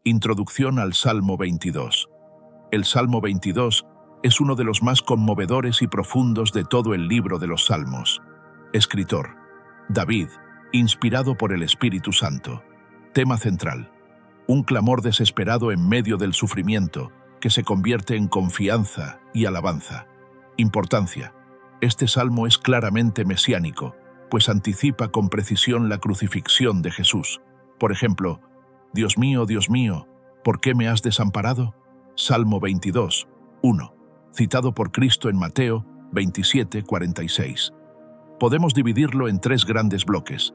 Introducción al Salmo 22. El Salmo 22 es uno de los más conmovedores y profundos de todo el libro de los Salmos. Escritor: David, inspirado por el Espíritu Santo. Tema central: un clamor desesperado en medio del sufrimiento, que se convierte en confianza y alabanza. Importancia: este salmo es claramente mesiánico, pues anticipa con precisión la crucifixión de Jesús. Por ejemplo, Dios mío, ¿por qué me has desamparado? Salmo 22, 1, citado por Cristo en Mateo 27, 46. Podemos dividirlo en tres grandes bloques.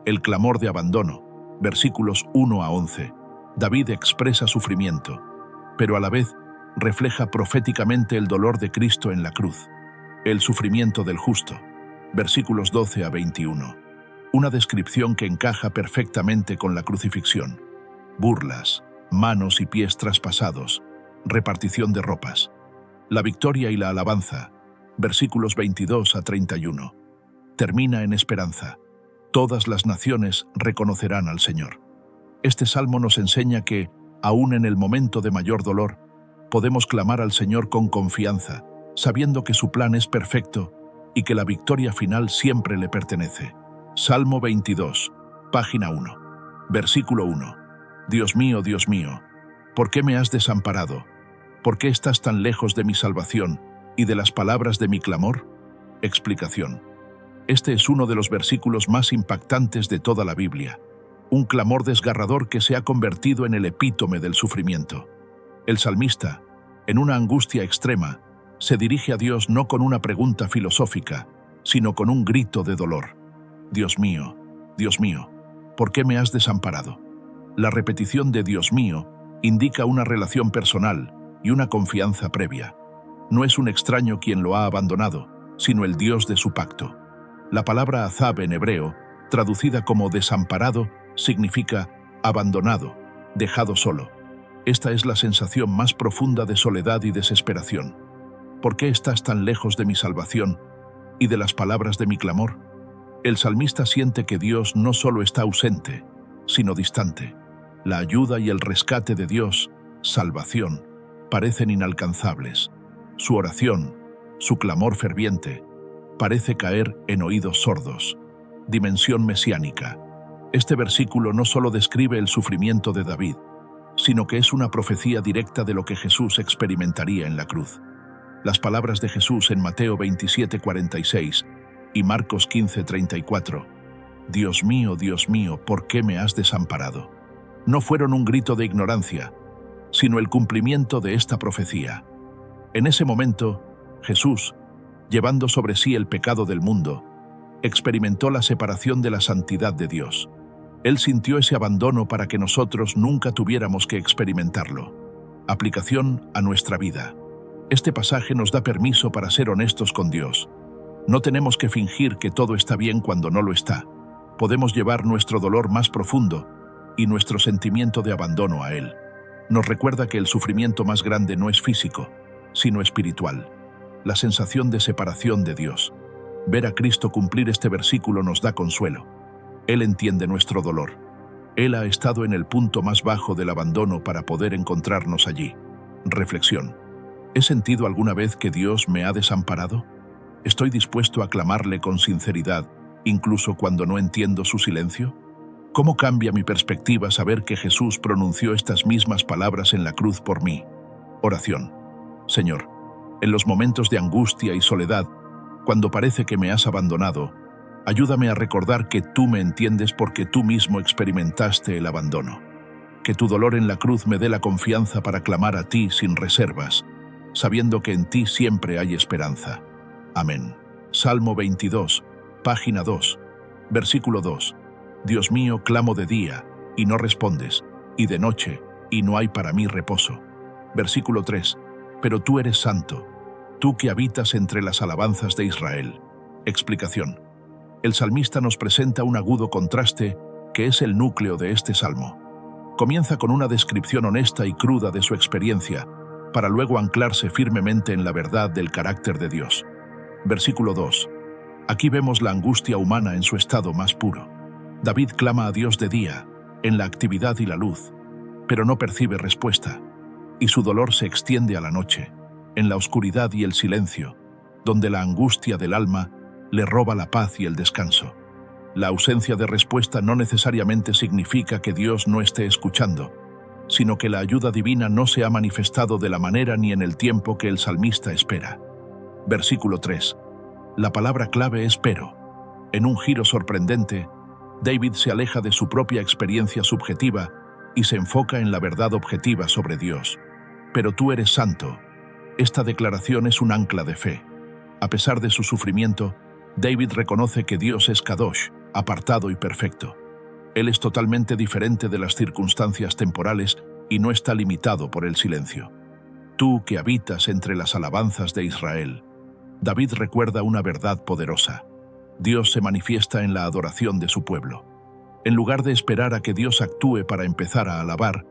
El clamor de abandono, versículos 1 a 11. David expresa sufrimiento, pero a la vez refleja proféticamente el dolor de Cristo en la cruz. El sufrimiento del justo, versículos 12 a 21. Una descripción que encaja perfectamente con la crucifixión. Burlas, manos y pies traspasados, repartición de ropas. La victoria y la alabanza, versículos 22 a 31. Termina en esperanza. Todas las naciones reconocerán al Señor. Este salmo nos enseña que, aún en el momento de mayor dolor, podemos clamar al Señor con confianza, sabiendo que su plan es perfecto y que la victoria final siempre le pertenece. Salmo 22, página 1, versículo 1. Dios mío, ¿por qué me has desamparado? ¿Por qué estás tan lejos de mi salvación y de las palabras de mi clamor? Explicación: este es uno de los versículos más impactantes de toda la Biblia, un clamor desgarrador que se ha convertido en el epítome del sufrimiento. El salmista, en una angustia extrema, se dirige a Dios no con una pregunta filosófica, sino con un grito de dolor. Dios mío, ¿por qué me has desamparado? La repetición de Dios mío indica una relación personal y una confianza previa. No es un extraño quien lo ha abandonado, sino el Dios de su pacto. La palabra azab en hebreo, traducida como desamparado, significa abandonado, dejado solo. Esta es la sensación más profunda de soledad y desesperación. ¿Por qué estás tan lejos de mi salvación y de las palabras de mi clamor? El salmista siente que Dios no solo está ausente, sino distante. La ayuda y el rescate de Dios, salvación, parecen inalcanzables. Su oración, su clamor ferviente, parece caer en oídos sordos. Dimensión mesiánica. Este versículo no solo describe el sufrimiento de David, sino que es una profecía directa de lo que Jesús experimentaría en la cruz. Las palabras de Jesús en Mateo 27, 46 y Marcos 15, 34. Dios mío, ¿por qué me has desamparado? No fueron un grito de ignorancia, sino el cumplimiento de esta profecía. En ese momento, Jesús, llevando sobre sí el pecado del mundo, experimentó la separación de la santidad de Dios. Él sintió ese abandono para que nosotros nunca tuviéramos que experimentarlo. Aplicación a nuestra vida. Este pasaje nos da permiso para ser honestos con Dios. No tenemos que fingir que todo está bien cuando no lo está. Podemos llevar nuestro dolor más profundo y nuestro sentimiento de abandono a Él. Nos recuerda que el sufrimiento más grande no es físico, sino espiritual. La sensación de separación de Dios. Ver a Cristo cumplir este versículo nos da consuelo. Él entiende nuestro dolor. Él ha estado en el punto más bajo del abandono para poder encontrarnos allí. Reflexión: ¿he sentido alguna vez que Dios me ha desamparado? ¿Estoy dispuesto a clamarle con sinceridad, incluso cuando no entiendo su silencio? ¿Cómo cambia mi perspectiva saber que Jesús pronunció estas mismas palabras en la cruz por mí? Oración: Señor, en los momentos de angustia y soledad, cuando parece que me has abandonado, ayúdame a recordar que tú me entiendes porque tú mismo experimentaste el abandono. Que tu dolor en la cruz me dé la confianza para clamar a ti sin reservas, sabiendo que en ti siempre hay esperanza. Amén. Salmo 22, página 2, versículo 2. Dios mío, clamo de día, y no respondes, y de noche, y no hay para mí reposo. Versículo 3. Pero tú eres santo, tú que habitas entre las alabanzas de Israel. Explicación: el salmista nos presenta un agudo contraste que es el núcleo de este salmo. Comienza con una descripción honesta y cruda de su experiencia, para luego anclarse firmemente en la verdad del carácter de Dios. Versículo 2. Aquí vemos la angustia humana en su estado más puro. David clama a Dios de día, en la actividad y la luz. pero no percibe respuesta, y su dolor se extiende a la noche, en la oscuridad y el silencio, donde la angustia del alma le roba la paz y el descanso. La ausencia de respuesta no necesariamente significa que Dios no esté escuchando, sino que la ayuda divina no se ha manifestado de la manera ni en el tiempo que el salmista espera. Versículo 3. La palabra clave es pero. En un giro sorprendente, David se aleja de su propia experiencia subjetiva y se enfoca en la verdad objetiva sobre Dios. Pero tú eres santo. Esta declaración es un ancla de fe. A pesar de su sufrimiento, David reconoce que Dios es Kadosh, apartado y perfecto. Él es totalmente diferente de las circunstancias temporales y no está limitado por el silencio. Tú que habitas entre las alabanzas de Israel. David recuerda una verdad poderosa. Dios se manifiesta en la adoración de su pueblo. En lugar de esperar a que Dios actúe para empezar a alabar,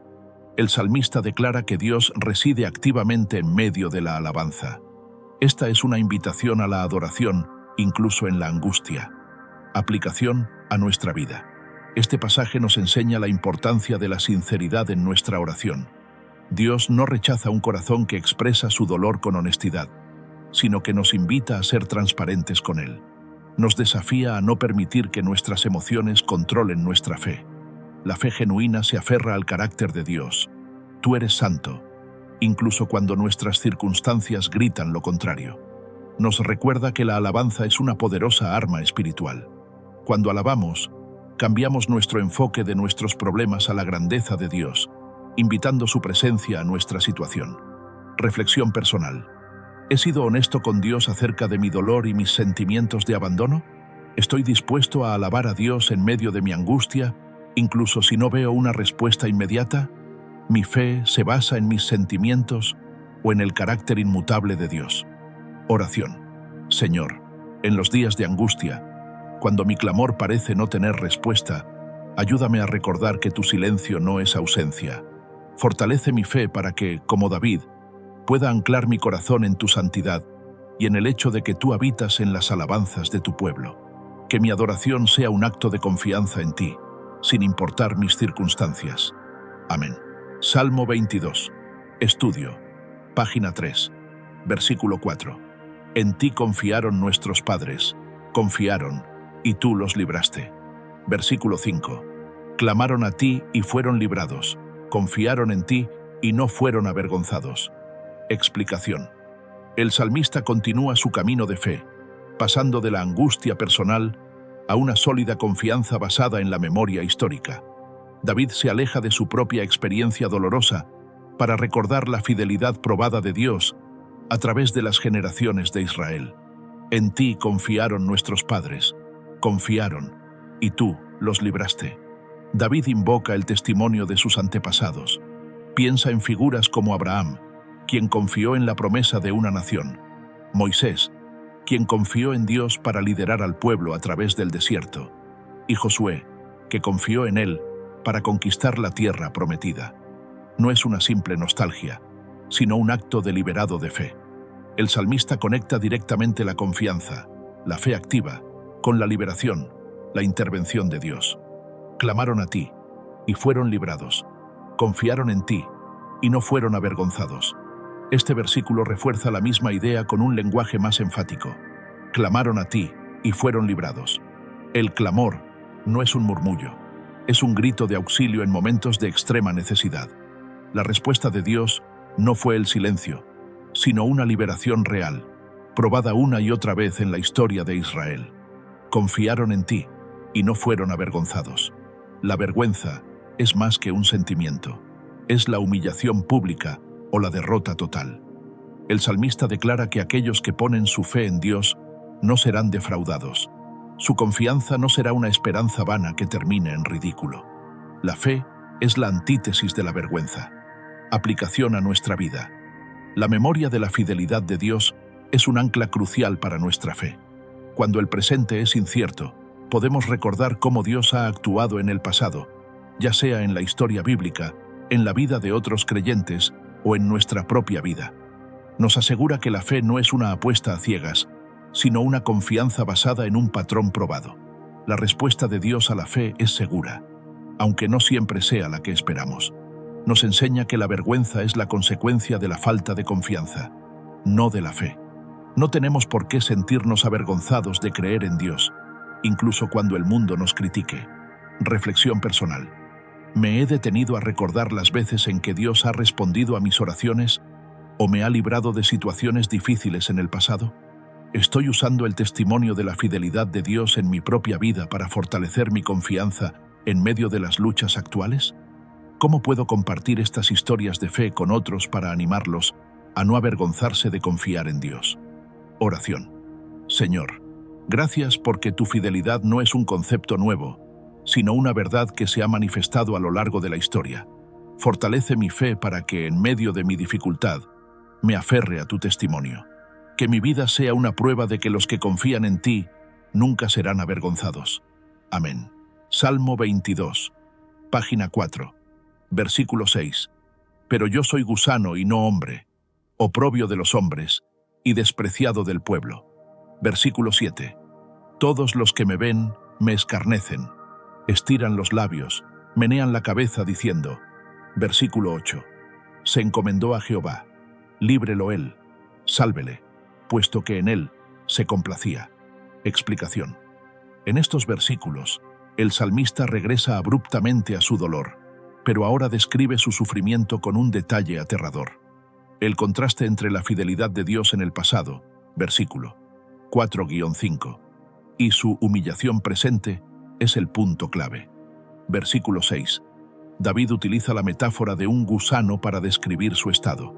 el salmista declara que Dios reside activamente en medio de la alabanza. Esta es una invitación a la adoración, incluso en la angustia. Aplicación a nuestra vida. Este pasaje nos enseña la importancia de la sinceridad en nuestra oración. Dios no rechaza un corazón que expresa su dolor con honestidad, sino que nos invita a ser transparentes con Él. Nos desafía a no permitir que nuestras emociones controlen nuestra fe. La fe genuina se aferra al carácter de Dios. Tú eres santo, incluso cuando nuestras circunstancias gritan lo contrario. Nos recuerda que la alabanza es una poderosa arma espiritual. Cuando alabamos, cambiamos nuestro enfoque de nuestros problemas a la grandeza de Dios, invitando su presencia a nuestra situación. Reflexión personal. ¿He sido honesto con Dios acerca de mi dolor y mis sentimientos de abandono? ¿Estoy dispuesto a alabar a Dios en medio de mi angustia, incluso si no veo una respuesta inmediata? ¿Mi fe se basa en mis sentimientos o en el carácter inmutable de Dios? Oración. Señor, en los días de angustia, cuando mi clamor parece no tener respuesta, ayúdame a recordar que tu silencio no es ausencia. Fortalece mi fe para que, como David, pueda anclar mi corazón en tu santidad y en el hecho de que tú habitas en las alabanzas de tu pueblo. Que mi adoración sea un acto de confianza en ti, sin importar mis circunstancias. Amén. Salmo 22. Estudio. Página 3. Versículo 4. En ti confiaron nuestros padres, confiaron, y tú los libraste. Versículo 5. Clamaron a ti y fueron librados, confiaron en ti y no fueron avergonzados. Explicación. El salmista continúa su camino de fe, pasando de la angustia personal a una sólida confianza basada en la memoria histórica. David se aleja de su propia experiencia dolorosa para recordar la fidelidad probada de Dios a través de las generaciones de Israel. En ti confiaron nuestros padres, confiaron, y tú los libraste. David invoca el testimonio de sus antepasados. Piensa en figuras como Abraham, quien confió en la promesa de una nación; Moisés, quien confió en Dios para liderar al pueblo a través del desierto; y Josué, que confió en él para conquistar la tierra prometida. No es una simple nostalgia, sino un acto deliberado de fe. El salmista conecta directamente la confianza, la fe activa, con la liberación, la intervención de Dios. Clamaron a ti, y fueron librados. Confiaron en ti, y no fueron avergonzados. Este versículo refuerza la misma idea con un lenguaje más enfático. Clamaron a ti, y fueron librados. El clamor no es un murmullo, es un grito de auxilio en momentos de extrema necesidad. La respuesta de Dios no fue el silencio, sino una liberación real, probada una y otra vez en la historia de Israel. Confiaron en ti, y no fueron avergonzados. La vergüenza es más que un sentimiento, es la humillación pública o la derrota total. El salmista declara que aquellos que ponen su fe en Dios no serán defraudados. Su confianza no será una esperanza vana que termine en ridículo. La fe es la antítesis de la vergüenza. Aplicación a nuestra vida. La memoria de la fidelidad de Dios es un ancla crucial para nuestra fe. Cuando el presente es incierto, podemos recordar cómo Dios ha actuado en el pasado, ya sea en la historia bíblica, en la vida de otros creyentes o en nuestra propia vida. Nos asegura que la fe no es una apuesta a ciegas, sino una confianza basada en un patrón probado. La respuesta de Dios a la fe es segura, aunque no siempre sea la que esperamos. Nos enseña que la vergüenza es la consecuencia de la falta de confianza, no de la fe. No tenemos por qué sentirnos avergonzados de creer en Dios, incluso cuando el mundo nos critique. Reflexión personal. ¿Me he detenido a recordar las veces en que Dios ha respondido a mis oraciones o me ha librado de situaciones difíciles en el pasado? ¿Estoy usando el testimonio de la fidelidad de Dios en mi propia vida para fortalecer mi confianza en medio de las luchas actuales? ¿Cómo puedo compartir estas historias de fe con otros para animarlos a no avergonzarse de confiar en Dios? Oración. Señor, gracias porque tu fidelidad no es un concepto nuevo, sino una verdad que se ha manifestado a lo largo de la historia. Fortalece mi fe para que, en medio de mi dificultad, me aferre a tu testimonio. Que mi vida sea una prueba de que los que confían en ti nunca serán avergonzados. Amén. Salmo 22, página 4, versículo 6. Pero yo soy gusano y no hombre, oprobio de los hombres y despreciado del pueblo. Versículo 7. Todos los que me ven me escarnecen, estiran los labios, menean la cabeza diciendo. Versículo 8. Se encomendó a Jehová, líbrelo él, sálvele, puesto que en él se complacía. Explicación. En estos versículos, el salmista regresa abruptamente a su dolor, pero ahora describe su sufrimiento con un detalle aterrador. El contraste entre la fidelidad de Dios en el pasado, versículo 4-5, y su humillación presente es el punto clave. Versículo 6. David utiliza la metáfora de un gusano para describir su estado.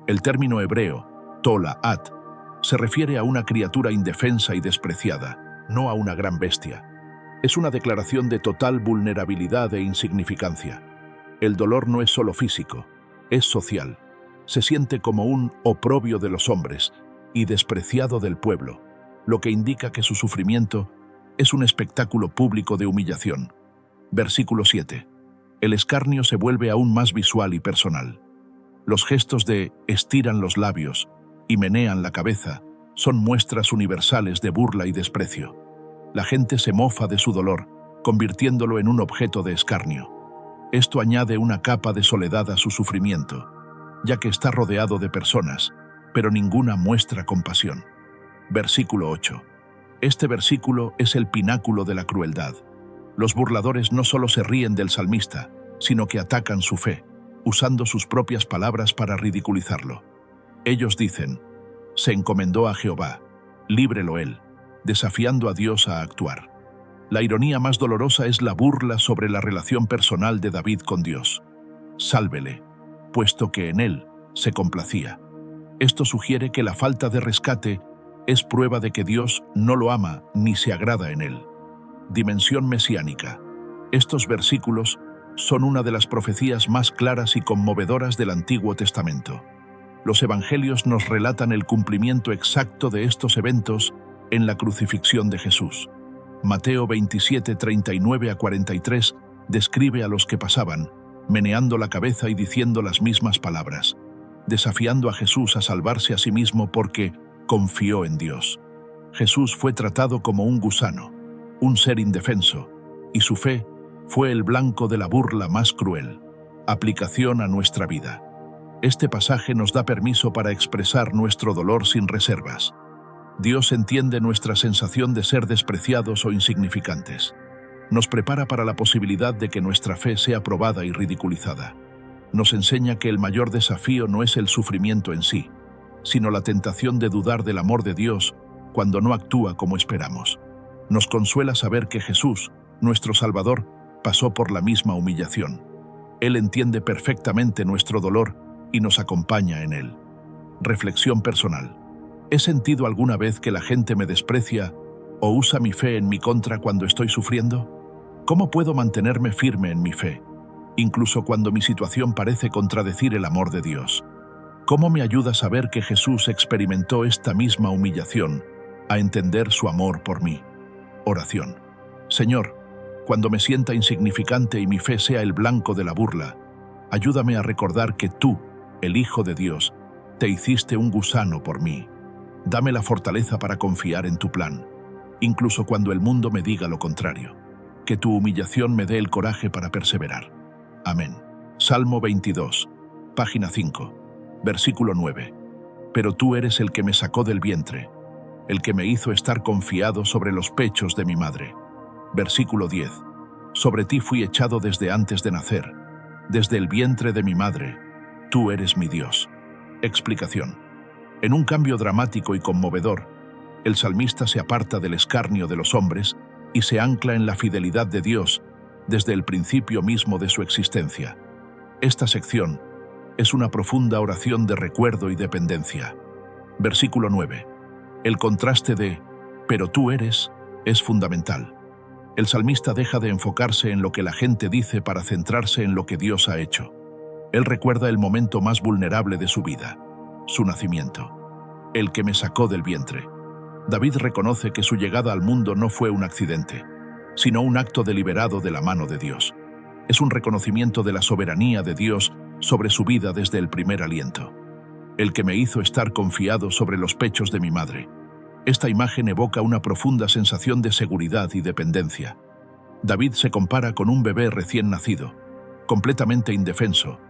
El término hebreo, tola'at, se refiere a una criatura indefensa y despreciada, no a una gran bestia. Es una declaración de total vulnerabilidad e insignificancia. El dolor no es solo físico, es social. Se siente como un oprobio de los hombres y despreciado del pueblo, lo que indica que su sufrimiento es un espectáculo público de humillación. Versículo 7. El escarnio se vuelve aún más visual y personal. Los gestos de estiran los labios y menean la cabeza son muestras universales de burla y desprecio. La gente se mofa de su dolor, convirtiéndolo en un objeto de escarnio. Esto añade una capa de soledad a su sufrimiento, ya que está rodeado de personas, pero ninguna muestra compasión. Versículo 8. Este versículo es el pináculo de la crueldad. Los burladores no solo se ríen del salmista, sino que atacan su fe, usando sus propias palabras para ridiculizarlo. Ellos dicen, se encomendó a Jehová, líbrelo él, desafiando a Dios a actuar. La ironía más dolorosa es la burla sobre la relación personal de David con Dios. Sálvele, puesto que en él se complacía. Esto sugiere que la falta de rescate es prueba de que Dios no lo ama ni se agrada en él. Dimensión mesiánica. Estos versículos son una de las profecías más claras y conmovedoras del Antiguo Testamento. Los evangelios nos relatan el cumplimiento exacto de estos eventos en la crucifixión de Jesús. Mateo 27, 39-43 describe a los que pasaban, meneando la cabeza y diciendo las mismas palabras, desafiando a Jesús a salvarse a sí mismo porque confió en Dios. Jesús fue tratado como un gusano, un ser indefenso, y su fe fue el blanco de la burla más cruel. Aplicación a nuestra vida. Este pasaje nos da permiso para expresar nuestro dolor sin reservas. Dios entiende nuestra sensación de ser despreciados o insignificantes. Nos prepara para la posibilidad de que nuestra fe sea probada y ridiculizada. Nos enseña que el mayor desafío no es el sufrimiento en sí, sino la tentación de dudar del amor de Dios cuando no actúa como esperamos. Nos consuela saber que Jesús, nuestro Salvador, pasó por la misma humillación. Él entiende perfectamente nuestro dolor y nos acompaña en él. Reflexión personal. ¿He sentido alguna vez que la gente me desprecia o usa mi fe en mi contra cuando estoy sufriendo? ¿Cómo puedo mantenerme firme en mi fe, incluso cuando mi situación parece contradecir el amor de Dios? ¿Cómo me ayuda a saber que Jesús experimentó esta misma humillación, a entender su amor por mí? Oración. Señor, cuando me sienta insignificante y mi fe sea el blanco de la burla, ayúdame a recordar que tú, el Hijo de Dios, te hiciste un gusano por mí. Dame la fortaleza para confiar en tu plan, incluso cuando el mundo me diga lo contrario. Que tu humillación me dé el coraje para perseverar. Amén. Salmo 22, página 5, versículo 9. Pero tú eres el que me sacó del vientre, el que me hizo estar confiado sobre los pechos de mi madre. Versículo 10. Sobre ti fui echado desde antes de nacer, desde el vientre de mi madre. Tú eres mi Dios. Explicación. En un cambio dramático y conmovedor, el salmista se aparta del escarnio de los hombres y se ancla en la fidelidad de Dios desde el principio mismo de su existencia. Esta sección es una profunda oración de recuerdo y dependencia. Versículo 9. El contraste de «pero tú eres» es fundamental. El salmista deja de enfocarse en lo que la gente dice para centrarse en lo que Dios ha hecho. Él recuerda el momento más vulnerable de su vida, su nacimiento, el que me sacó del vientre. David reconoce que su llegada al mundo no fue un accidente, sino un acto deliberado de la mano de Dios. Es un reconocimiento de la soberanía de Dios sobre su vida desde el primer aliento. El que me hizo estar confiado sobre los pechos de mi madre. Esta imagen evoca una profunda sensación de seguridad y dependencia. David se compara con un bebé recién nacido, completamente indefenso,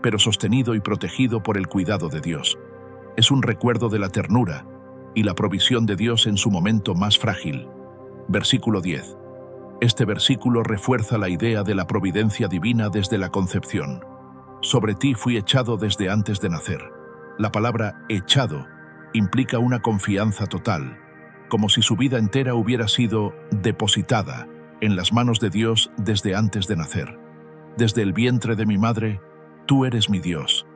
pero sostenido y protegido por el cuidado de Dios. Es un recuerdo de la ternura y la provisión de Dios en su momento más frágil. Versículo 10. Este versículo refuerza la idea de la providencia divina desde la concepción. Sobre ti fui echado desde antes de nacer. La palabra echado implica una confianza total, como si su vida entera hubiera sido depositada en las manos de Dios desde antes de nacer. Desde el vientre de mi madre, tú eres mi Dios.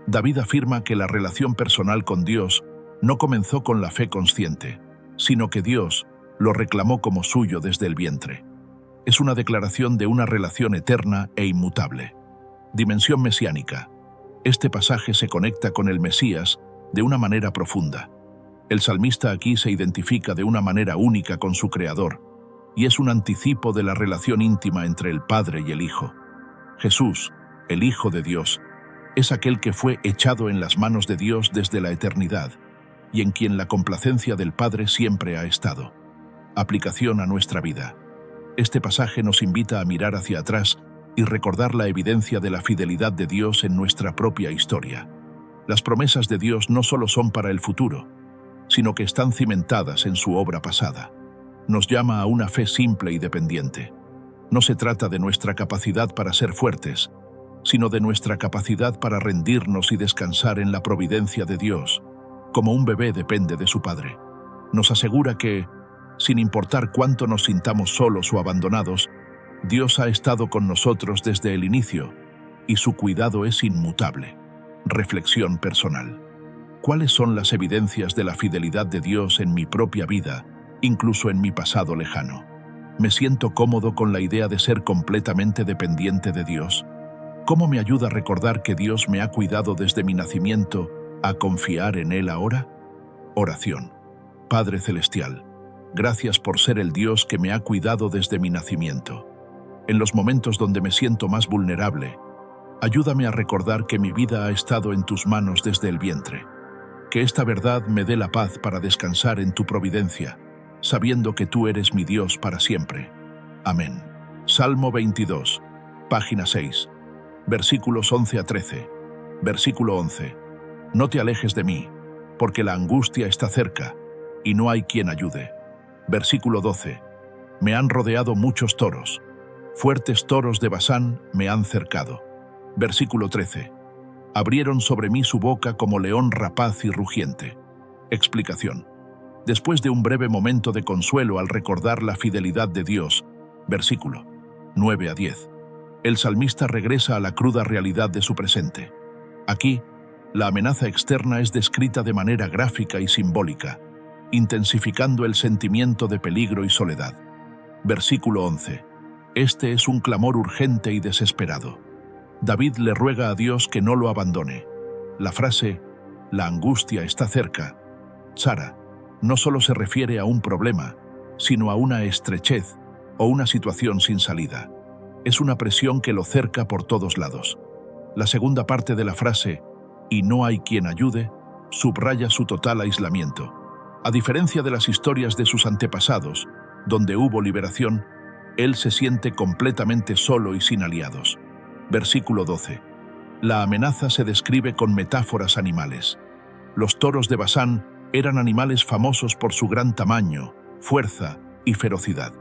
David afirma que la relación personal con Dios no comenzó con la fe consciente, sino que Dios lo reclamó como suyo desde el vientre. Es una declaración de una relación eterna e inmutable. Dimensión mesiánica. Este pasaje se conecta con el Mesías de una manera profunda. El salmista aquí se identifica de una manera única con su Creador, y es un anticipo de la relación íntima entre el Padre y el Hijo. Jesús, el Hijo de Dios, es aquel que fue echado en las manos de Dios desde la eternidad, y en quien la complacencia del Padre siempre ha estado. Aplicación a nuestra vida. Este pasaje nos invita a mirar hacia atrás y recordar la evidencia de la fidelidad de Dios en nuestra propia historia. Las promesas de Dios no solo son para el futuro, sino que están cimentadas en su obra pasada. Nos llama a una fe simple y dependiente. No se trata de nuestra capacidad para ser fuertes, sino de nuestra capacidad para rendirnos y descansar en la providencia de Dios, como un bebé depende de su padre. Nos asegura que, sin importar cuánto nos sintamos solos o abandonados, Dios ha estado con nosotros desde el inicio y su cuidado es inmutable. Reflexión personal. ¿Cuáles son las evidencias de la fidelidad de Dios en mi propia vida, incluso en mi pasado lejano? ¿Me siento cómodo con la idea de ser completamente dependiente de Dios? ¿Cómo me ayuda a recordar que Dios me ha cuidado desde mi nacimiento a confiar en Él ahora? Oración. Padre Celestial, gracias por ser el Dios que me ha cuidado desde mi nacimiento. En los momentos donde me siento más vulnerable, ayúdame a recordar que mi vida ha estado en tus manos desde el vientre. Que esta verdad me dé la paz para descansar en tu providencia, sabiendo que tú eres mi Dios para siempre. Amén. Salmo 22, página 6, versículos 11 a 13. Versículo 11. No te alejes de mí, porque la angustia está cerca, y no hay quien ayude. Versículo 12. Me han rodeado muchos toros. Fuertes toros de Basán me han cercado. Versículo 13. Abrieron sobre mí su boca como león rapaz y rugiente. Explicación. Después de un breve momento de consuelo al recordar la fidelidad de Dios, versículo 9 a 10, el salmista regresa a la cruda realidad de su presente. Aquí, la amenaza externa es descrita de manera gráfica y simbólica, intensificando el sentimiento de peligro y soledad. Versículo 11. Este es un clamor urgente y desesperado. David le ruega a Dios que no lo abandone. La frase, la angustia está cerca, Sara, no solo se refiere a un problema, sino a una estrechez o una situación sin salida. Es una presión que lo cerca por todos lados. La segunda parte de la frase, y no hay quien ayude, subraya su total aislamiento. A diferencia de las historias de sus antepasados, donde hubo liberación, él se siente completamente solo y sin aliados. Versículo 12. La amenaza se describe con metáforas animales. Los toros de Basán eran animales famosos por su gran tamaño, fuerza y ferocidad.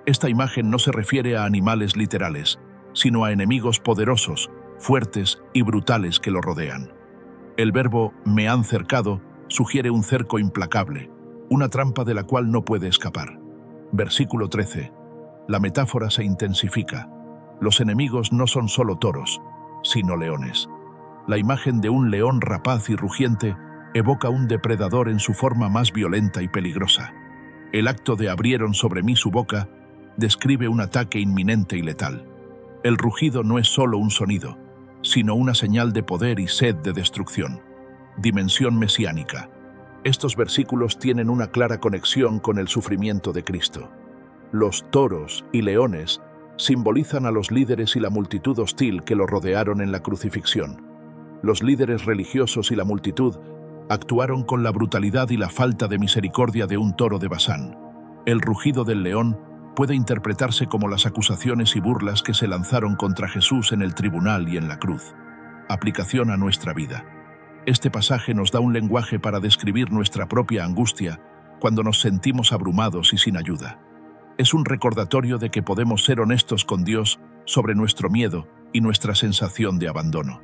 Esta imagen no se refiere a animales literales, sino a enemigos poderosos, fuertes y brutales que lo rodean. El verbo «me han cercado» sugiere un cerco implacable, una trampa de la cual no puede escapar. Versículo 13. La metáfora se intensifica. Los enemigos no son solo toros, sino leones. La imagen de un león rapaz y rugiente evoca un depredador en su forma más violenta y peligrosa. El acto de «abrieron sobre mí su boca» describe un ataque inminente y letal. El rugido no es solo un sonido, sino una señal de poder y sed de destrucción. Dimensión mesiánica. Estos versículos tienen una clara conexión con el sufrimiento de Cristo. Los toros y leones simbolizan a los líderes y la multitud hostil que lo rodearon en la crucifixión. Los líderes religiosos y la multitud actuaron con la brutalidad y la falta de misericordia de un toro de Basán. El rugido del león puede interpretarse como las acusaciones y burlas que se lanzaron contra Jesús en el tribunal y en la cruz. Aplicación a nuestra vida. Este pasaje nos da un lenguaje para describir nuestra propia angustia cuando nos sentimos abrumados y sin ayuda. Es un recordatorio de que podemos ser honestos con Dios sobre nuestro miedo y nuestra sensación de abandono.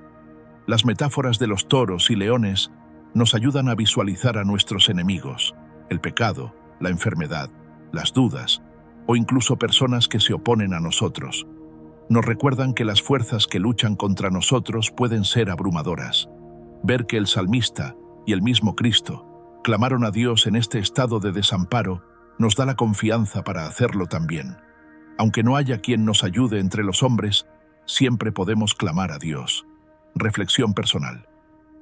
Las metáforas de los toros y leones nos ayudan a visualizar a nuestros enemigos, el pecado, la enfermedad, las dudas, o incluso personas que se oponen a nosotros. Nos recuerdan que las fuerzas que luchan contra nosotros pueden ser abrumadoras. Ver que el salmista y el mismo Cristo clamaron a Dios en este estado de desamparo nos da la confianza para hacerlo también. Aunque no haya quien nos ayude entre los hombres, siempre podemos clamar a Dios. Reflexión personal.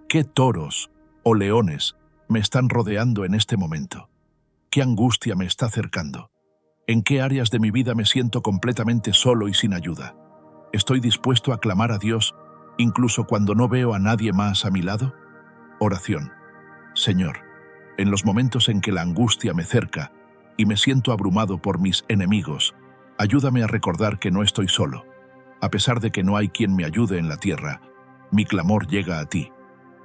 ¿Qué toros o leones me están rodeando en este momento? ¿Qué angustia me está cercando? ¿En qué áreas de mi vida me siento completamente solo y sin ayuda? ¿Estoy dispuesto a clamar a Dios incluso cuando no veo a nadie más a mi lado? Oración. Señor, en los momentos en que la angustia me cerca y me siento abrumado por mis enemigos, ayúdame a recordar que no estoy solo. A pesar de que no hay quien me ayude en la tierra, mi clamor llega a ti.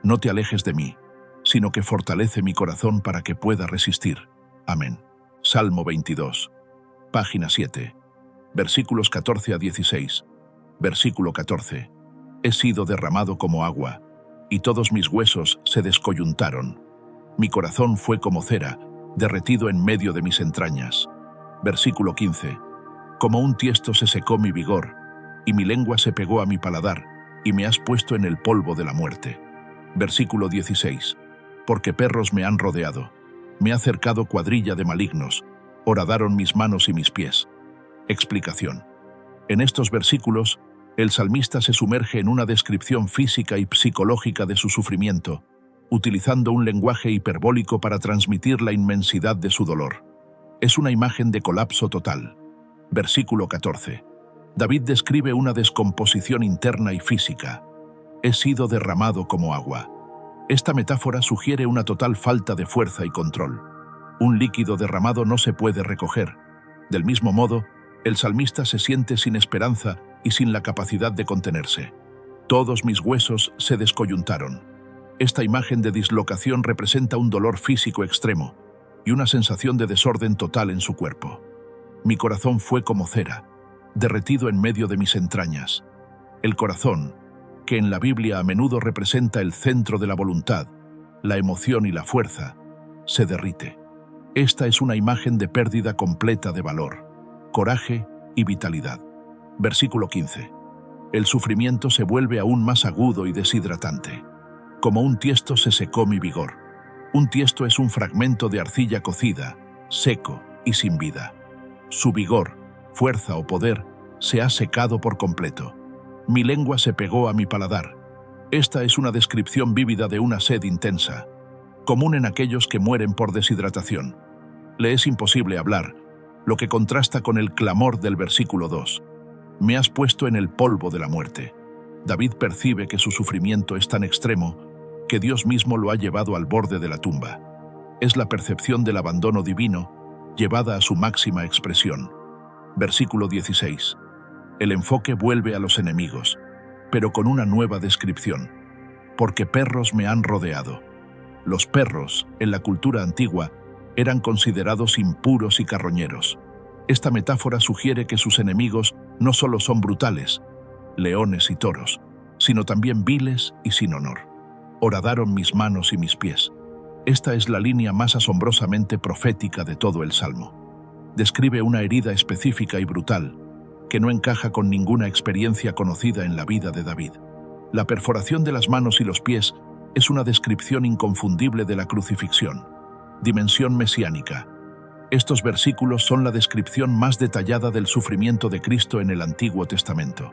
No te alejes de mí, sino que fortalece mi corazón para que pueda resistir. Amén. Salmo 22. Página 7. Versículos 14 a 16. Versículo 14. He sido derramado como agua, y todos mis huesos se descoyuntaron. Mi corazón fue como cera, derretido en medio de mis entrañas. Versículo 15. Como un tiesto se secó mi vigor, y mi lengua se pegó a mi paladar, y me has puesto en el polvo de la muerte. Versículo 16. Porque perros me han rodeado, me ha cercado cuadrilla de malignos, horadaron mis manos y mis pies. Explicación. En estos versículos, el salmista se sumerge en una descripción física y psicológica de su sufrimiento, utilizando un lenguaje hiperbólico para transmitir la inmensidad de su dolor. Es una imagen de colapso total. Versículo 14. David describe una descomposición interna y física. He sido derramado como agua. Esta metáfora sugiere una total falta de fuerza y control. Un líquido derramado no se puede recoger. Del mismo modo, el salmista se siente sin esperanza y sin la capacidad de contenerse. Todos mis huesos se descoyuntaron. Esta imagen de dislocación representa un dolor físico extremo y una sensación de desorden total en su cuerpo. Mi corazón fue como cera, derretido en medio de mis entrañas. El corazón, que en la Biblia a menudo representa el centro de la voluntad, la emoción y la fuerza, se derrite. Esta es una imagen de pérdida completa de valor, coraje y vitalidad. Versículo 15. El sufrimiento se vuelve aún más agudo y deshidratante. Como un tiesto se secó mi vigor. Un tiesto es un fragmento de arcilla cocida, seco y sin vida. Su vigor, fuerza o poder se ha secado por completo. Mi lengua se pegó a mi paladar. Esta es una descripción vívida de una sed intensa, común en aquellos que mueren por deshidratación. Le es imposible hablar, lo que contrasta con el clamor del versículo 2. Me has puesto en el polvo de la muerte. David percibe que su sufrimiento es tan extremo que Dios mismo lo ha llevado al borde de la tumba. Es la percepción del abandono divino llevada a su máxima expresión. Versículo 16. El enfoque vuelve a los enemigos. pero con una nueva descripción. Porque perros me han rodeado. Los perros, en la cultura antigua, eran considerados impuros y carroñeros. Esta metáfora sugiere que sus enemigos no solo son brutales, leones y toros, sino también viles y sin honor. Horadaron mis manos y mis pies. Esta es la línea más asombrosamente profética de todo el Salmo. Describe una herida específica y brutal, que no encaja con ninguna experiencia conocida en la vida de David. La perforación de las manos y los pies es una descripción inconfundible de la crucifixión. Dimensión mesiánica. Estos versículos son la descripción más detallada del sufrimiento de Cristo en el Antiguo Testamento.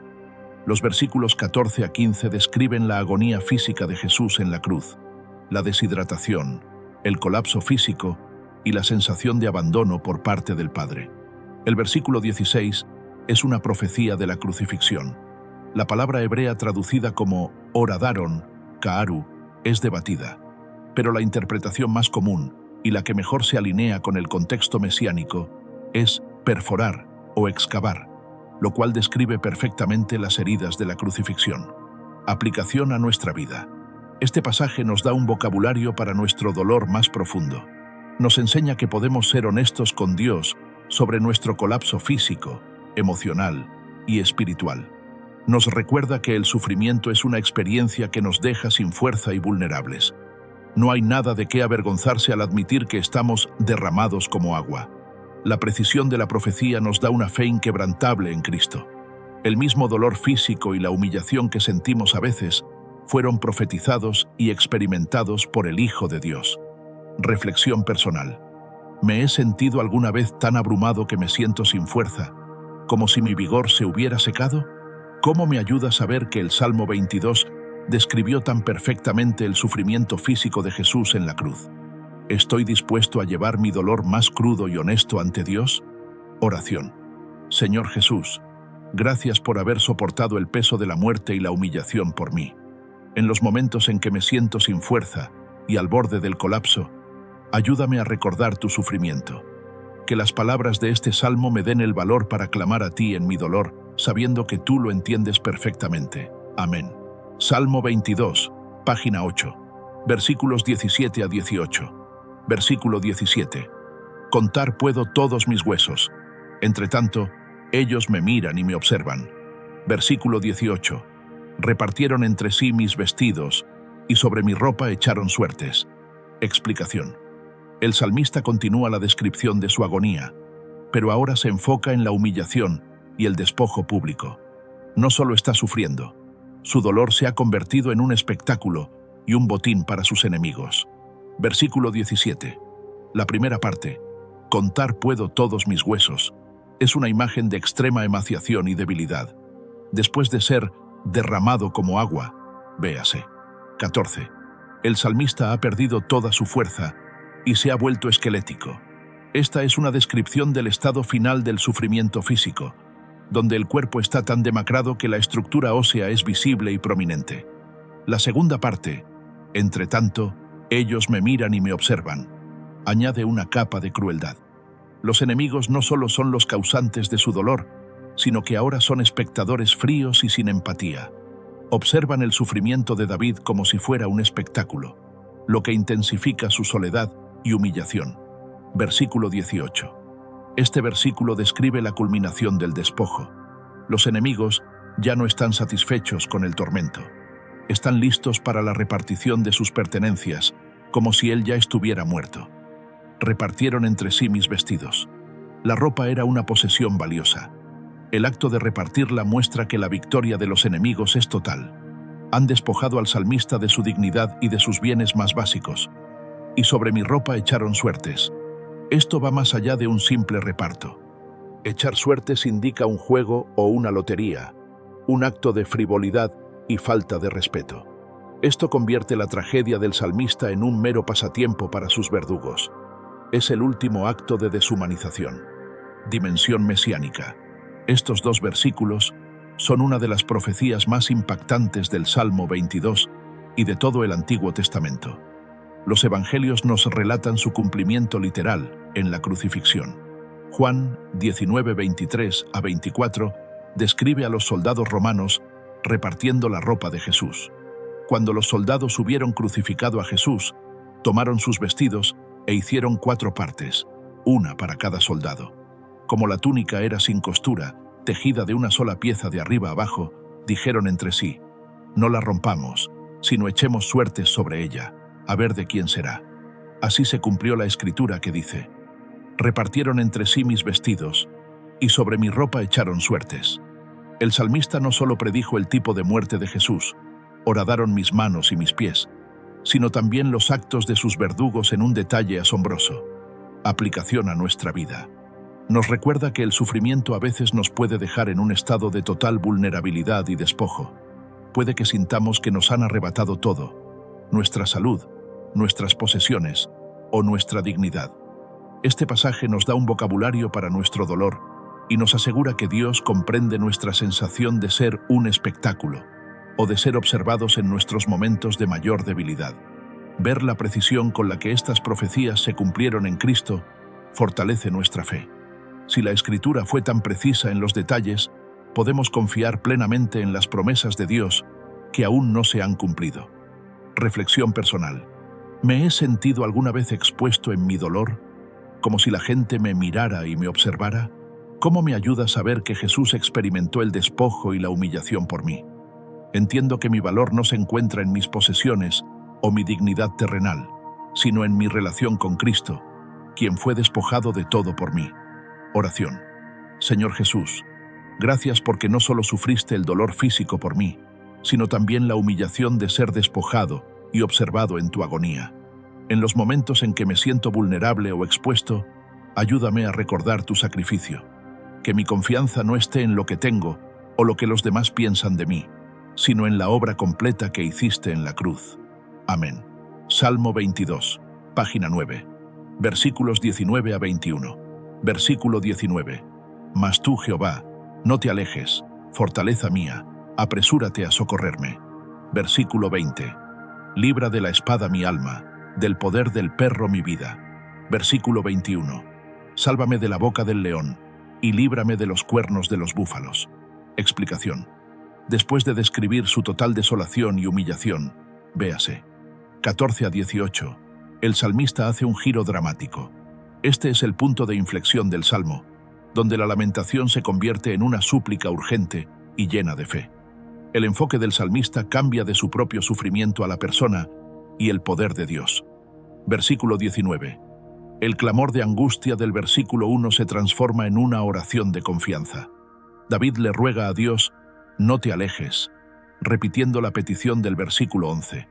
Los versículos 14 a 15 describen la agonía física de Jesús en la cruz, la deshidratación, el colapso físico y la sensación de abandono por parte del Padre. El versículo 16 es una profecía de la crucifixión. La palabra hebrea traducida como horadaron, kaaru, es debatida, pero la interpretación más común y la que mejor se alinea con el contexto mesiánico es perforar o excavar, lo cual describe perfectamente las heridas de la crucifixión. Aplicación a nuestra vida. Este pasaje nos da un vocabulario para nuestro dolor más profundo. Nos enseña que podemos ser honestos con Dios sobre nuestro colapso físico, emocional y espiritual. Nos recuerda que el sufrimiento es una experiencia que nos deja sin fuerza y vulnerables. No hay nada de qué avergonzarse al admitir que estamos derramados como agua. La precisión de la profecía nos da una fe inquebrantable en Cristo. El mismo dolor físico y la humillación que sentimos a veces fueron profetizados y experimentados por el Hijo de Dios. Reflexión personal. ¿Me he sentido alguna vez tan abrumado que me siento sin fuerza, como si mi vigor se hubiera secado? ¿Cómo me ayuda a saber que el Salmo 22 describió tan perfectamente el sufrimiento físico de Jesús en la cruz? ¿Estoy dispuesto a llevar mi dolor más crudo y honesto ante Dios? Oración. Señor Jesús, gracias por haber soportado el peso de la muerte y la humillación por mí. En los momentos en que me siento sin fuerza y al borde del colapso, ayúdame a recordar tu sufrimiento. Que las palabras de este salmo me den el valor para clamar a ti en mi dolor, sabiendo que tú lo entiendes perfectamente. Amén. Salmo 22, página 8, versículos 17 a 18. Versículo 17. Contar puedo todos mis huesos. Entre tanto, ellos me miran y me observan. Versículo 18. Repartieron entre sí mis vestidos, y sobre mi ropa echaron suertes. Explicación. El salmista continúa la descripción de su agonía, pero ahora se enfoca en la humillación y el despojo público. No solo está sufriendo, su dolor se ha convertido en un espectáculo y un botín para sus enemigos. Versículo 17. La primera parte, contar puedo todos mis huesos, es una imagen de extrema emaciación y debilidad. Después de ser derramado como agua, véase. 14. El salmista ha perdido toda su fuerza y se ha vuelto esquelético. Esta es una descripción del estado final del sufrimiento físico, donde el cuerpo está tan demacrado que la estructura ósea es visible y prominente. La segunda parte, entre tanto, ellos me miran y me observan, añade una capa de crueldad. Los enemigos no solo son los causantes de su dolor, sino que ahora son espectadores fríos y sin empatía. Observan el sufrimiento de David como si fuera un espectáculo, lo que intensifica su soledad y humillación. Versículo 18. Este versículo describe la culminación del despojo. Los enemigos ya no están satisfechos con el tormento. Están listos para la repartición de sus pertenencias, como si él ya estuviera muerto. Repartieron entre sí mis vestidos. La ropa era una posesión valiosa. El acto de repartirla muestra que la victoria de los enemigos es total. Han despojado al salmista de su dignidad y de sus bienes más básicos. Y sobre mi ropa echaron suertes. Esto va más allá de un simple reparto. Echar suertes indica un juego o una lotería, un acto de frivolidad y falta de respeto. Esto convierte la tragedia del salmista en un mero pasatiempo para sus verdugos. Es el último acto de deshumanización. Dimensión mesiánica. Estos dos versículos son una de las profecías más impactantes del Salmo 22 y de todo el Antiguo Testamento. Los evangelios nos relatan su cumplimiento literal en la crucifixión. Juan 19:23 a 24 describe a los soldados romanos repartiendo la ropa de Jesús. Cuando los soldados hubieron crucificado a Jesús, tomaron sus vestidos e hicieron 4 partes, una para cada soldado. Como la túnica era sin costura, tejida de una sola pieza de arriba abajo, dijeron entre sí: no la rompamos, sino echemos suertes sobre ella, a ver de quién será. Así se cumplió la escritura que dice: repartieron entre sí mis vestidos, y sobre mi ropa echaron suertes. El salmista no solo predijo el tipo de muerte de Jesús, horadaron mis manos y mis pies, sino también los actos de sus verdugos en un detalle asombroso. Aplicación a nuestra vida. Nos recuerda que el sufrimiento a veces nos puede dejar en un estado de total vulnerabilidad y despojo. Puede que sintamos que nos han arrebatado todo: nuestra salud, nuestras posesiones o nuestra dignidad. Este pasaje nos da un vocabulario para nuestro dolor y nos asegura que Dios comprende nuestra sensación de ser un espectáculo o de ser observados en nuestros momentos de mayor debilidad. Ver la precisión con la que estas profecías se cumplieron en Cristo fortalece nuestra fe. Si la Escritura fue tan precisa en los detalles, podemos confiar plenamente en las promesas de Dios que aún no se han cumplido. Reflexión personal. ¿Me he sentido alguna vez expuesto en mi dolor, como si la gente me mirara y me observara? ¿Cómo me ayuda a saber que Jesús experimentó el despojo y la humillación por mí? Entiendo que mi valor no se encuentra en mis posesiones o mi dignidad terrenal, sino en mi relación con Cristo, quien fue despojado de todo por mí. Oración. Señor Jesús, gracias porque no solo sufriste el dolor físico por mí, sino también la humillación de ser despojado y observado en tu agonía. En los momentos en que me siento vulnerable o expuesto, ayúdame a recordar tu sacrificio. Que mi confianza no esté en lo que tengo o lo que los demás piensan de mí, sino en la obra completa que hiciste en la cruz. Amén. Salmo 22, página 9, versículos 19 a 21. Versículo 19. Mas tú, Jehová, no te alejes, fortaleza mía, apresúrate a socorrerme. Versículo 20. Libra de la espada mi alma, del poder del perro mi vida. Versículo 21. Sálvame de la boca del león, y líbrame de los cuernos de los búfalos. Explicación. Después de describir su total desolación y humillación, véase 14 a 18, el salmista hace un giro dramático. Este es el punto de inflexión del Salmo, donde la lamentación se convierte en una súplica urgente y llena de fe. El enfoque del salmista cambia de su propio sufrimiento a la persona y el poder de Dios. Versículo 19. El clamor de angustia del versículo 1 se transforma en una oración de confianza. David le ruega a Dios: no te alejes, repitiendo la petición del versículo 11.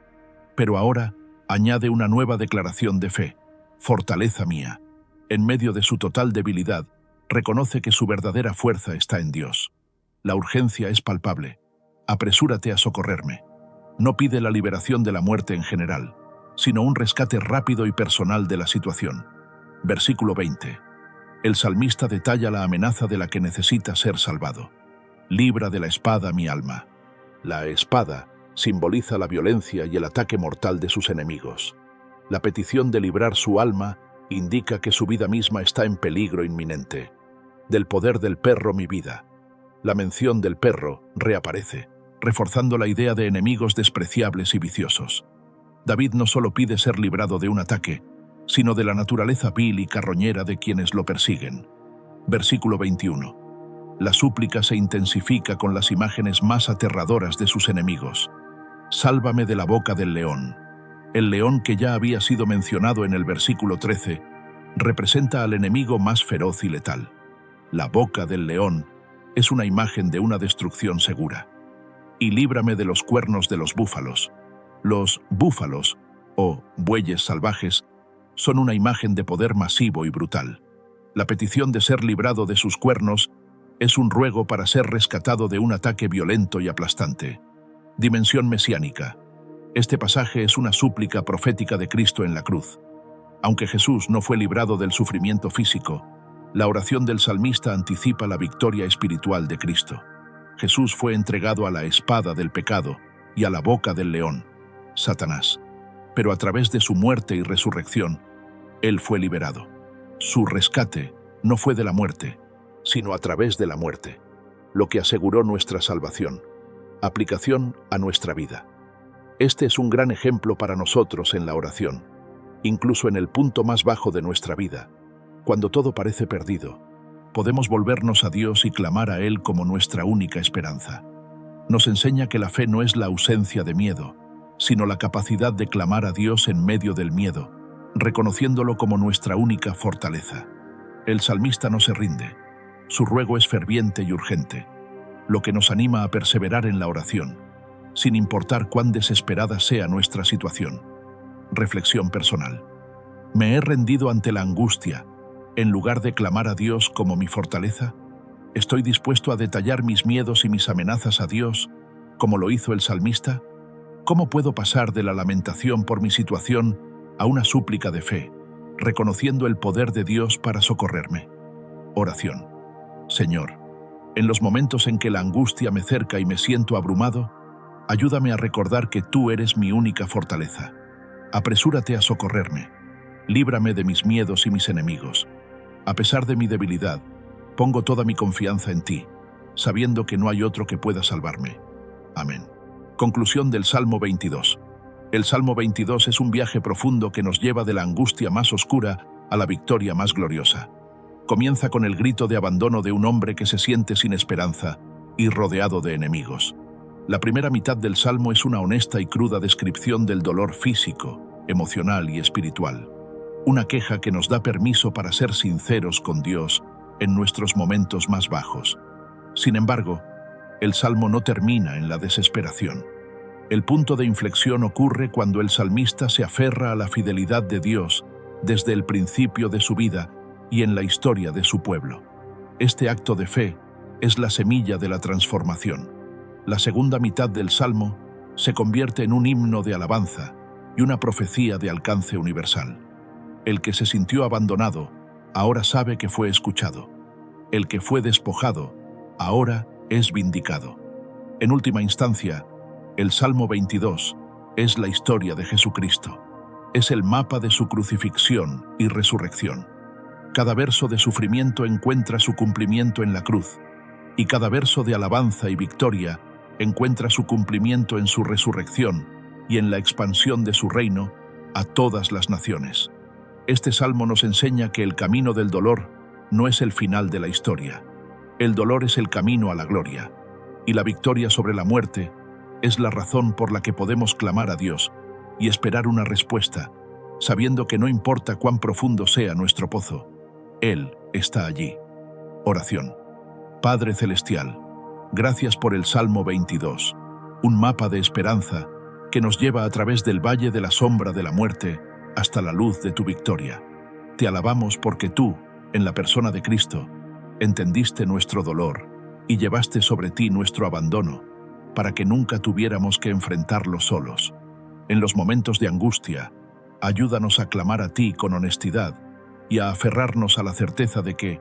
Pero ahora añade una nueva declaración de fe: fortaleza mía. En medio de su total debilidad, reconoce que su verdadera fuerza está en Dios. La urgencia es palpable. Apresúrate a socorrerme. No pide la liberación de la muerte en general, sino un rescate rápido y personal de la situación. Versículo 20. El salmista detalla la amenaza de la que necesita ser salvado. Libra de la espada mi alma. La espada simboliza la violencia y el ataque mortal de sus enemigos. La petición de librar su alma indica que su vida misma está en peligro inminente. Del poder del perro mi vida. La mención del perro reaparece, reforzando la idea de enemigos despreciables y viciosos. David no solo pide ser librado de un ataque, sino de la naturaleza vil y carroñera de quienes lo persiguen. Versículo 21. La súplica se intensifica con las imágenes más aterradoras de sus enemigos. Sálvame de la boca del león. El león, que ya había sido mencionado en el versículo 13, representa al enemigo más feroz y letal. La boca del león es una imagen de una destrucción segura. Y líbrame de los cuernos de los búfalos. Los búfalos, o bueyes salvajes, son una imagen de poder masivo y brutal. La petición de ser librado de sus cuernos es un ruego para ser rescatado de un ataque violento y aplastante. Dimensión mesiánica. Este pasaje es una súplica profética de Cristo en la cruz. Aunque Jesús no fue librado del sufrimiento físico, la oración del salmista anticipa la victoria espiritual de Cristo. Jesús fue entregado a la espada del pecado y a la boca del león, Satanás. Pero a través de su muerte y resurrección, Él fue liberado. Su rescate no fue de la muerte, sino a través de la muerte, lo que aseguró nuestra salvación. Aplicación a nuestra vida. Este es un gran ejemplo para nosotros en la oración, incluso en el punto más bajo de nuestra vida. Cuando todo parece perdido, podemos volvernos a Dios y clamar a Él como nuestra única esperanza. Nos enseña que la fe no es la ausencia de miedo, sino la capacidad de clamar a Dios en medio del miedo, reconociéndolo como nuestra única fortaleza. El salmista no se rinde. Su ruego es ferviente y urgente, lo que nos anima a perseverar en la oración, sin importar cuán desesperada sea nuestra situación. Reflexión personal. ¿Me he rendido ante la angustia en lugar de clamar a Dios como mi fortaleza? ¿Estoy dispuesto a detallar mis miedos y mis amenazas a Dios, como lo hizo el salmista? ¿Cómo puedo pasar de la lamentación por mi situación a una súplica de fe, reconociendo el poder de Dios para socorrerme? Oración. Señor, en los momentos en que la angustia me cerca y me siento abrumado, ayúdame a recordar que tú eres mi única fortaleza. Apresúrate a socorrerme. Líbrame de mis miedos y mis enemigos. A pesar de mi debilidad, pongo toda mi confianza en ti, sabiendo que no hay otro que pueda salvarme. Amén. Conclusión del Salmo 22. El Salmo 22 es un viaje profundo que nos lleva de la angustia más oscura a la victoria más gloriosa. Comienza con el grito de abandono de un hombre que se siente sin esperanza y rodeado de enemigos. La primera mitad del Salmo es una honesta y cruda descripción del dolor físico, emocional y espiritual. Una queja que nos da permiso para ser sinceros con Dios en nuestros momentos más bajos. Sin embargo, el Salmo no termina en la desesperación. El punto de inflexión ocurre cuando el salmista se aferra a la fidelidad de Dios desde el principio de su vida y en la historia de su pueblo. Este acto de fe es la semilla de la transformación. La segunda mitad del Salmo se convierte en un himno de alabanza y una profecía de alcance universal. El que se sintió abandonado, ahora sabe que fue escuchado. El que fue despojado, ahora es vindicado. En última instancia, el Salmo 22 es la historia de Jesucristo. Es el mapa de su crucifixión y resurrección. Cada verso de sufrimiento encuentra su cumplimiento en la cruz, y cada verso de alabanza y victoria encuentra su cumplimiento en su resurrección y en la expansión de su reino a todas las naciones. Este salmo nos enseña que el camino del dolor no es el final de la historia. El dolor es el camino a la gloria, y la victoria sobre la muerte es la razón por la que podemos clamar a Dios y esperar una respuesta, sabiendo que no importa cuán profundo sea nuestro pozo, Él está allí. Oración. Padre Celestial, gracias por el Salmo 22, un mapa de esperanza que nos lleva a través del valle de la sombra de la muerte hasta la luz de tu victoria. Te alabamos porque tú, en la persona de Cristo, entendiste nuestro dolor y llevaste sobre ti nuestro abandono, para que nunca tuviéramos que enfrentarlo solos. En los momentos de angustia, ayúdanos a clamar a ti con honestidad y a aferrarnos a la certeza de que,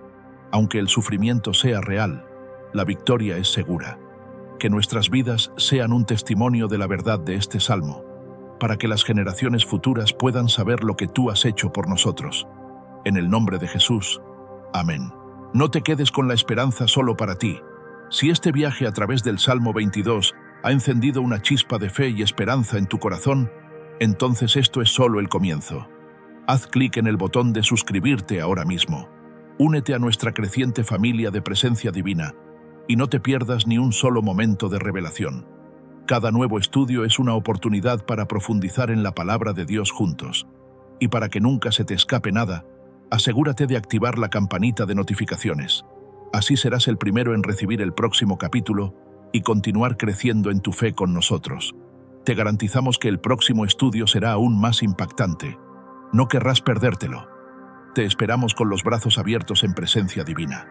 aunque el sufrimiento sea real, la victoria es segura. Que nuestras vidas sean un testimonio de la verdad de este salmo, para que las generaciones futuras puedan saber lo que tú has hecho por nosotros. En el nombre de Jesús. Amén. No te quedes con la esperanza solo para ti. Si este viaje a través del Salmo 22 ha encendido una chispa de fe y esperanza en tu corazón, entonces esto es solo el comienzo. Haz clic en el botón de suscribirte ahora mismo. Únete a nuestra creciente familia de presencia divina y no te pierdas ni un solo momento de revelación. Cada nuevo estudio es una oportunidad para profundizar en la palabra de Dios juntos. Y para que nunca se te escape nada, asegúrate de activar la campanita de notificaciones. Así serás el primero en recibir el próximo capítulo y continuar creciendo en tu fe con nosotros. Te garantizamos que el próximo estudio será aún más impactante. No querrás perdértelo. Te esperamos con los brazos abiertos en presencia divina.